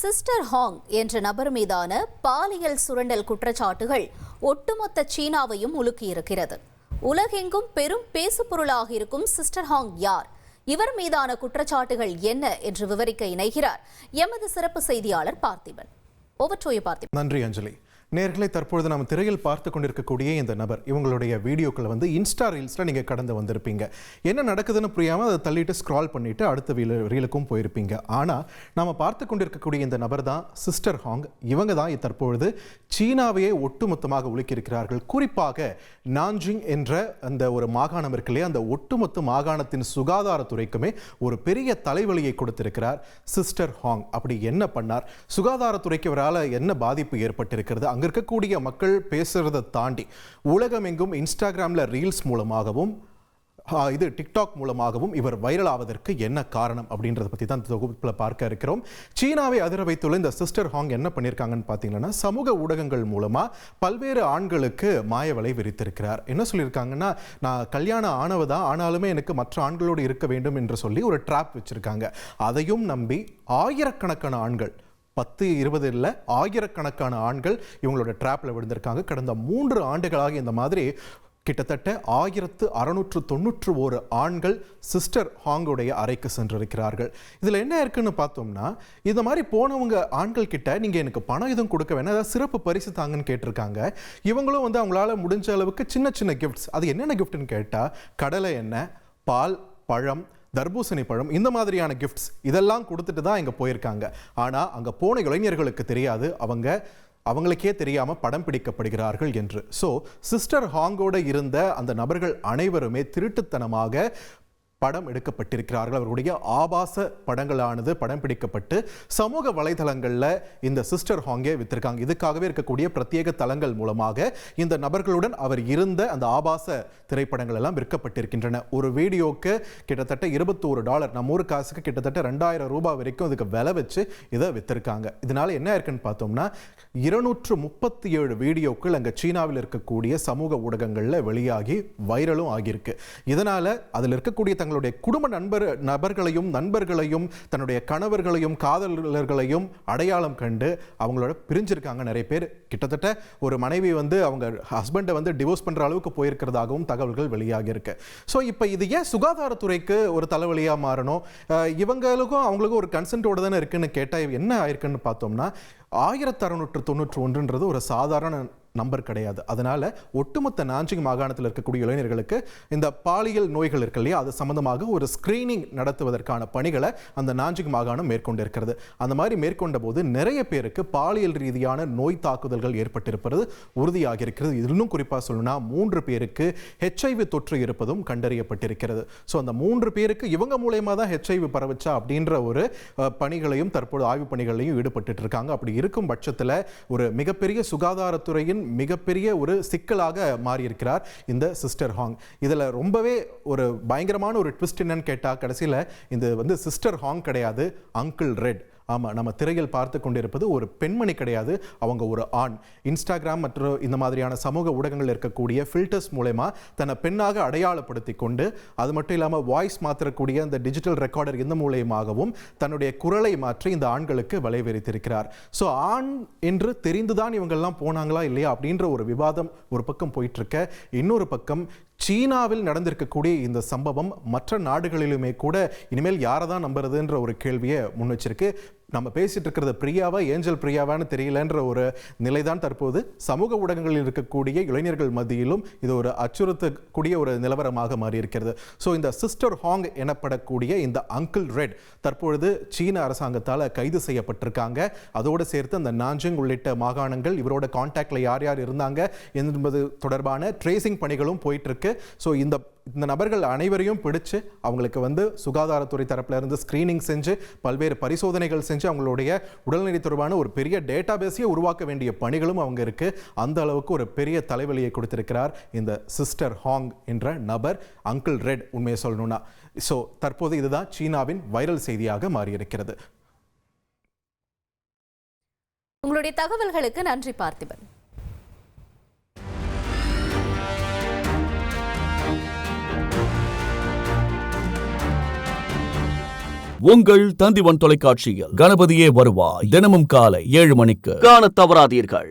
Sister ஹாங் என்ற நபர் மீதான பாலியல் சுரண்டல் குற்றச்சாட்டுகள் ஒட்டுமொத்த சீனாவையும் உலுக்கியிருக்கிறது. உலகெங்கும் பெரும் பேசுபொருளாக இருக்கும் சிஸ்டர் ஹாங் யார், இவர் மீதான குற்றச்சாட்டுகள் என்ன என்று விவரிக்க இணைகிறார் எமது சிறப்பு செய்தியாளர் பார்த்திபன். பார்த்திபன். நன்றி அஞ்சலி. நேர்களை தற்பொழுது நம்ம திரையில் பார்த்து கொண்டிருக்கக்கூடிய இந்த நபர், இவங்களுடைய வீடியோக்களை வந்து இன்ஸ்டா ரீல்ஸில் நீங்கள் கடந்து வந்திருப்பீங்க. என்ன நடக்குதுன்னு புரியாமல் அதை தள்ளிட்டு ஸ்க்ரால் பண்ணிவிட்டு அடுத்த ரீலுக்கும் போயிருப்பீங்க. ஆனால் நம்ம பார்த்து கொண்டிருக்கக்கூடிய இந்த நபர் தான் சிஸ்டர் ஹாங். இவங்க தான் தற்பொழுது சீனாவையே ஒட்டுமொத்தமாக உலுக்கியிருக்கிறார்கள். குறிப்பாக நான்ஜிங் என்ற அந்த ஒரு மாகாணம் இருக்கு இல்லையா, அந்த ஒட்டுமொத்த மாகாணத்தின் சுகாதாரத்துறைக்குமே ஒரு பெரிய தலைவலியை கொடுத்திருக்கிறார் சிஸ்டர் ஹாங். அப்படி என்ன பண்ணார், சுகாதாரத்துறைக்கு இவரால் என்ன பாதிப்பு ஏற்பட்டிருக்கிறது, அங்க இருக்கக்கூடிய மக்கள் பேசுறதை தாண்டி உலகமெங்கும் இன்ஸ்டாகிராம்ல ரீல்ஸ் மூலமாகவும் டிக்டாக் மூலமாகவும் இவர் வைரல் ஆவதற்கு என்ன காரணம் அப்படின்றத பற்றி தான் தொகுப்பில் பார்க்க இருக்கிறோம். சீனாவை அதிர வைத்துள்ள இந்த சிஸ்டர் ஹாங் என்ன பண்ணியிருக்காங்கன்னு பார்த்தீங்கன்னா, சமூக ஊடகங்கள் மூலமாக பல்வேறு ஆண்களுக்கு மாயவலை விரித்திருக்கிறார். என்ன சொல்லியிருக்காங்கன்னா, நான் கல்யாணம் ஆனவதான், ஆனாலுமே எனக்கு மற்ற ஆண்களோடு இருக்க வேண்டும் என்று சொல்லி ஒரு ட்ராப் வச்சிருக்காங்க. அதையும் நம்பி ஆயிரக்கணக்கான ஆண்கள், 10-20 இல்லை, ஆயிரக்கணக்கான ஆண்கள் இவங்களோட ட்ராப்ல விழுந்திருக்காங்க. கடந்த 3 ஆண்டுகளாக இந்த மாதிரி கிட்டத்தட்ட 1691 ஆண்கள் சிஸ்டர் ஹாங்குடைய அறைக்கு சென்றிருக்கிறார்கள். இதில் என்ன இருக்குன்னு பார்த்தோம்னா, இந்த மாதிரி போனவங்க ஆண்கள் கிட்ட நீங்கள் எனக்கு பணம் எதுவும் கொடுக்க வேணாம், அதாவது சிறப்பு பரிசு தாங்கன்னு கேட்டிருக்காங்க. இவங்களும் வந்து அவங்களால முடிஞ்ச அளவுக்கு சின்ன சின்ன கிஃப்ட்ஸ், அது என்னென்ன கிஃப்ட்னு கேட்டால் கடலை எண்ணெய், பால், பழம், தர்பூசணி பழம், இந்த மாதிரியான கிஃப்ட்ஸ் இதெல்லாம் கொடுத்துட்டு தான் இங்கே போயிருக்காங்க. ஆனால் அங்கே போன இளைஞர்களுக்கு தெரியாது அவங்களுக்கே தெரியாமல் படம் பிடிக்கப்படுகிறார்கள் என்று. ஸோ சிஸ்டர் ஹாங்கோட இருந்த அந்த நபர்கள் அனைவருமே திருட்டுத்தனமாக படம் எடுக்கப்பட்டிருக்கிறார்கள். அவருடைய ஆபாச படங்களானது படம் பிடிக்கப்பட்டு சமூக வலைதளங்களில் இந்த சிஸ்டர் ஹாங்கே வித்திருக்காங்க. இதுக்காகவே இருக்கக்கூடிய பிரத்யேக தளங்கள் மூலமாக இந்த நபர்களுடன் அவர் இருந்த அந்த ஆபாச திரைப்படங்கள் எல்லாம் விற்கப்பட்டிருக்கின்றன. ஒரு வீடியோக்கு கிட்டத்தட்ட $21, நம்ம ஊர் காசுக்கு கிட்டத்தட்ட 2000 ரூபாய் வரைக்கும் இதுக்கு விலை வச்சு இதை வித்திருக்காங்க. இதனால என்ன இருக்குன்னு பார்த்தோம்னா, 237 வீடியோக்கள் அங்கே சீனாவில் இருக்கக்கூடிய சமூக ஊடகங்களில் வெளியாகி வைரலும் ஆகியிருக்கு. இதனால அதில் இருக்கக்கூடிய தங்களுடைய குடும்ப நண்பர்களையும் தன்னுடைய கணவர்களையும் காதலர்களையும் அடையாளம் கண்டு அவங்களோட பிரிஞ்சிருக்காங்க நிறைய பேர். கிட்டத்தட்ட ஒரு மனைவி வந்து அவங்க ஹஸ்பண்டை வந்து டிவோர்ஸ் பண்ற அளவுக்கு போயிருக்கிறதாகவும் தகவல்கள் வெளியாகி இருக்கு. ஸோ இப்போ இது ஏன் சுகாதாரத்துறைக்கு ஒரு தலைவலியா மாறணும், இவங்களுக்கும் அவங்களுக்கும் ஒரு கன்சென்ட்டோட தானே இருக்குன்னு கேட்டால் என்ன ஆயிருக்குன்னு பார்த்தோம்னா, 1691 ஒரு சாதாரண நம்பர் கிடையாது. அதனால ஒட்டுமொத்த நான்ஜிங் மாகாணத்தில் இருக்கக்கூடிய இளைஞர்களுக்கு இந்த பாலியல் நோய்கள் இருக்கு இல்லையா, அது சம்பந்தமாக ஒரு ஸ்கிரீனிங் நடத்துவதற்கான பணிகளை அந்த நான்ஜிங் மாகாணம் மேற்கொண்டிருக்கிறது. அந்த மாதிரி மேற்கொண்ட போது நிறைய பேருக்கு பாலியல் ரீதியான நோய் தாக்குதல்கள் ஏற்பட்டிருப்பது உறுதியாகியிருக்கிறது. இன்னும் குறிப்பாக சொல்லணும்னா 3 பேருக்கு HIV தொற்று இருப்பதும் கண்டறியப்பட்டிருக்கிறது. ஸோ அந்த 3 பேருக்கு இவங்க மூலயமா தான் HIV பரவச்சா அப்படின்ற ஒரு பணிகளையும் தற்போது ஆய்வு பணிகளையும் ஈடுபட்டு இருக்காங்க. அப்படி இருக்கும் பட்சத்தில் ஒரு மிகப்பெரிய சுகாதாரத்துறையின் மிகப்பெரிய ஒரு சிக்கலாக மாறியிருக்கிறார் இந்த சிஸ்டர் ஹாங். இதில் ரொம்பவே ஒரு பயங்கரமான ஒரு ட்விஸ்ட் என்னன்னு கேட்டால், கடைசியில் இது வந்து சிஸ்டர் ஹாங் கிடையாது, அங்கிள் ரெட். ஆமாம், நம்ம திரையில் பார்த்து கொண்டிருப்பது ஒரு பெண்மணி கிடையாது, அவங்க ஒரு ஆண். இன்ஸ்டாகிராம் மற்றும் இந்த மாதிரியான சமூக ஊடகங்கள் இருக்கக்கூடிய ஃபில்டர்ஸ் மூலமா தன்னை பெண்ணாக அடையாளப்படுத்தி கொண்டு, அது மட்டும் இல்லாமல் வாய்ஸ் மாற்றக்கூடிய அந்த டிஜிட்டல் ரெக்கார்டர் இந்த மூலயமாகவும் தன்னுடைய குரலை மாற்றி இந்த ஆண்களுக்கு வலைவிரித்திருக்கிறார். ஸோ ஆண் என்று தெரிந்துதான் இவங்கெல்லாம் போனாங்களா இல்லையா அப்படின்ற ஒரு விவாதம் ஒரு பக்கம் போயிட்டு இருக்க, இன்னொரு பக்கம் சீனாவில் நடந்திருக்கக்கூடிய இந்த சம்பவம் மற்ற நாடுகளிலுமே கூட இனிமேல் யாரை தான் நம்புறதுன்ற ஒரு கேள்வியை முன் வச்சிருக்கு. நம்ம பேசிட்டு இருக்கிறது பிரியாவா ஏஞ்சல் பிரியாவான்னு தெரியலன்ற ஒரு நிலைதான் தற்போது சமூக ஊடகங்களில் இருக்கக்கூடிய இளைஞர்கள் மத்தியிலும் இது ஒரு அச்சுறுத்தக்கூடிய ஒரு நிலவரமாக மாறி இருக்கிறது. ஸோ இந்த சிஸ்டர் ஹாங் எனப்படக்கூடிய இந்த அங்கிள் ரெட் தற்பொழுது சீன அரசாங்கத்தால் கைது செய்யப்பட்டிருக்காங்க. அதோடு சேர்த்து அந்த நான்ஜிங் உள்ளிட்ட மாகாணங்கள் இவரோட கான்டாக்ட்ல யார் யார் இருந்தாங்க என்பது தொடர்பான ட்ரேசிங் பணிகளும் போயிட்டு இருக்கு. ஸோ இந்த நபர்கள் அனைவரையும் பிடிச்சு அவங்களுக்கு வந்து சுகாதாரத்துறை தரப்புல இருந்து ஸ்கிரீனிங் செஞ்சு பல்வேறு பரிசோதனைகள் செஞ்சு அவங்களுடைய உடல்நிலை தொடர்பான ஒரு பெரிய டேட்டாபேஸையே உருவாக்க வேண்டிய பணிகளும் அவங்க இருக்கு. அந்த அளவுக்கு ஒரு பெரிய தலைவலியை கொடுத்திருக்கிறார் இந்த சிஸ்டர் ஹாங் என்ற நபர், அங்கிள் ரெட். உண்மையை சொல்லணும்னா ஸோ தற்போது இதுதான் சீனாவின் வைரல் செய்தியாக மாறியிருக்கிறது. உங்களுடைய தகவல்களுக்கு நன்றி பார்த்திபன். உங்கள் தந்திவன் தொலைக்காட்சியில் கணபதியே வருவாய் தினமும் காலை 7 மணிக்கு காணத் தவறாதீர்கள்.